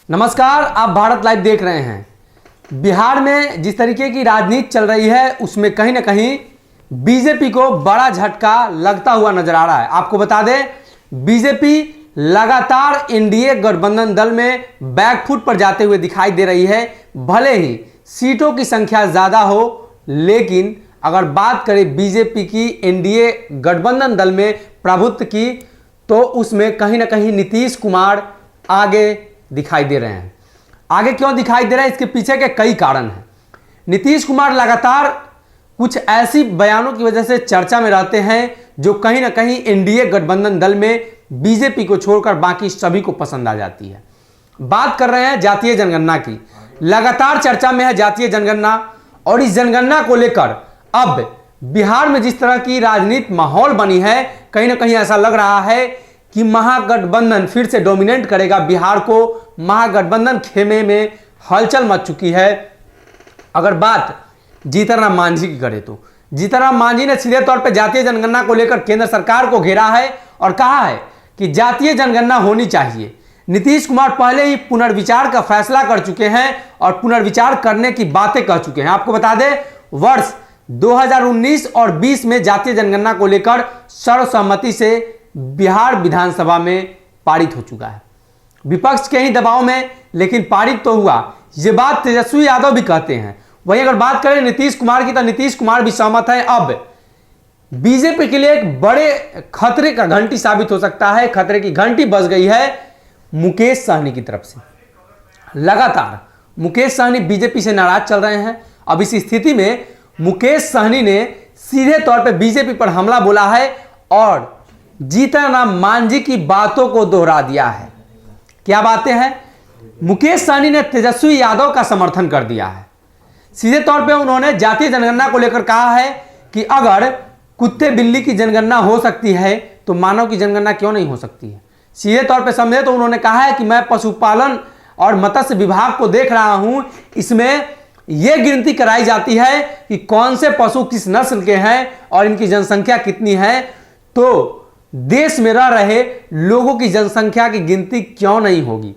नमस्कार, आप भारत लाइव देख रहे हैं। बिहार में जिस तरीके की राजनीति चल रही है उसमें कहीं ना कहीं बीजेपी को बड़ा झटका लगता हुआ नजर आ रहा है। आपको बता दें, बीजेपी लगातार एनडीए गठबंधन दल में बैकफुट पर जाते हुए दिखाई दे रही है। भले ही सीटों की संख्या ज्यादा हो, लेकिन अगर बात करें बीजेपी की एनडीए गठबंधन दल में प्रभुत्व की, तो उसमें कहीं ना कहीं नीतीश कुमार आगे दिखाई दे रहे हैं। आगे क्यों दिखाई दे रहे हैं, इसके पीछे के कई कारण हैं। नीतीश कुमार लगातार कुछ ऐसी बयानों की वजह से चर्चा में रहते हैं जो कहीं ना कहीं एनडीए गठबंधन दल में बीजेपी को छोड़कर बाकी सभी को पसंद आ जाती है। बात कर रहे हैं जातीय जनगणना की। लगातार चर्चा में है जातीय जनगणना, और इस जनगणना को लेकर अब बिहार में जिस तरह की राजनीतिक माहौल बनी है, कहीं ना कहीं ऐसा लग रहा है कि महागठबंधन फिर से डोमिनेट करेगा बिहार को। महागठबंधन खेमे में हलचल मच चुकी है। अगर बात जीतन राम मांझी की करें तो जीतन राम मांझी ने सीधे तौर पर जातीय जनगणना को लेकर केंद्र सरकार को घेरा है और कहा है कि जातीय जनगणना होनी चाहिए। नीतीश कुमार पहले ही पुनर्विचार का फैसला कर चुके हैं और पुनर्विचार करने की बातें कह चुके हैं। आपको बता दें, वर्ष 2019 और 20 में जातीय जनगणना को लेकर सर्वसम्मति से बिहार विधानसभा में पारित हो चुका है, विपक्ष के ही दबाव में, लेकिन पारित तो हुआ। ये बात तेजस्वी यादव भी कहते हैं। वहीं अगर बात करें नीतीश कुमार की, तो नीतीश कुमार भी सहमत है। अब बीजेपी के लिए एक बड़े खतरे का घंटी साबित हो सकता है। खतरे की घंटी बज गई है मुकेश सहनी की तरफ से। लगातार मुकेश सहनी बीजेपी से नाराज चल रहे हैं। अब इस स्थिति में मुकेश सहनी ने सीधे तौर पर बीजेपी पर हमला बोला है और जीतन राम मांझी की बातों को दोहरा दिया है। क्या बातें हैं? मुकेश सहनी ने तेजस्वी यादव का समर्थन कर दिया है। सीधे तौर पे उन्होंने जातीय जनगणना को लेकर कहा है कि अगर कुत्ते बिल्ली की जनगणना हो सकती है तो मानव की जनगणना क्यों नहीं हो सकती है। सीधे तौर पे समझे तो उन्होंने कहा है कि मैं पशुपालन और मत्स्य विभाग को देख रहा हूं, इसमें यह गिनती कराई जाती है कि कौन से पशु किस नस्ल के हैं और इनकी जनसंख्या कितनी है, तो देश में रह रहे लोगों की जनसंख्या की गिनती क्यों नहीं होगी।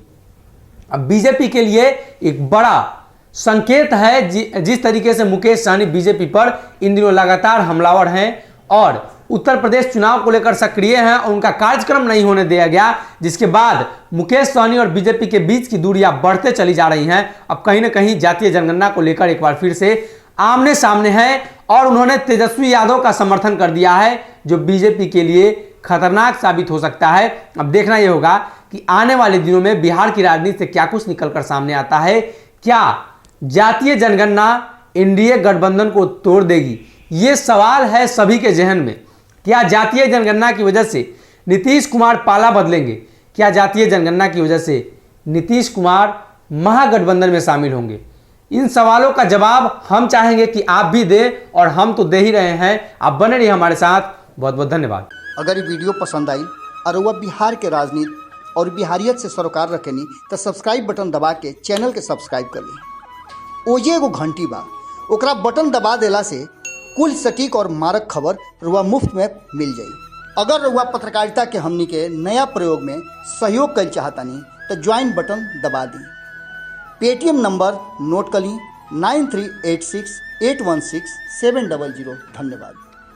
अब बीजेपी के लिए एक बड़ा संकेत है जिस तरीके से मुकेश सहनी बीजेपी पर इन दिनों लगातार हमलावर हैं और उत्तर प्रदेश चुनाव को लेकर सक्रिय हैं और उनका कार्यक्रम नहीं होने दिया गया, जिसके बाद मुकेश सहनी और बीजेपी के बीच की दूरियां बढ़ते चली जा रही हैं। अब कहीं ना कहीं जातीय जनगणना को लेकर एक बार फिर से आमने सामने हैं और उन्होंने तेजस्वी यादव का समर्थन कर दिया है, जो बीजेपी के लिए खतरनाक साबित हो सकता है। अब देखना यह होगा कि आने वाले दिनों में बिहार की राजनीति से क्या कुछ निकलकर सामने आता है। क्या जातीय जनगणना एनडीए गठबंधन को तोड़ देगी? यह सवाल है सभी के जहन में। क्या जातीय जनगणना की वजह से नीतीश कुमार पाला बदलेंगे? क्या जातीय जनगणना की वजह से नीतीश कुमार महागठबंधन में शामिल होंगे? इन सवालों का जवाब हम चाहेंगे कि आप भी दें, और हम तो दे ही रहे हैं। आप बने रहिए हमारे साथ। बहुत बहुत धन्यवाद। अगर ये वीडियो पसंद आई और वह बिहार के राजनीति और बिहारियत से सरोकार रखेनी तो सब्सक्राइब बटन दबा के चैनल के सब्सक्राइब कर ली। ओजे एगो घंटी बा, ओकरा बटन दबा देला से कुल सटीक और मारक खबर रुआ मुफ्त में मिल जाई। अगर रुआ पत्रकारिता के हमनी के नया प्रयोग में सहयोग कर चाहतानी तो ज्वाइन बटन दबा दी। पेटीएम नंबर नोट कर ली 9386816700। धन्यवाद।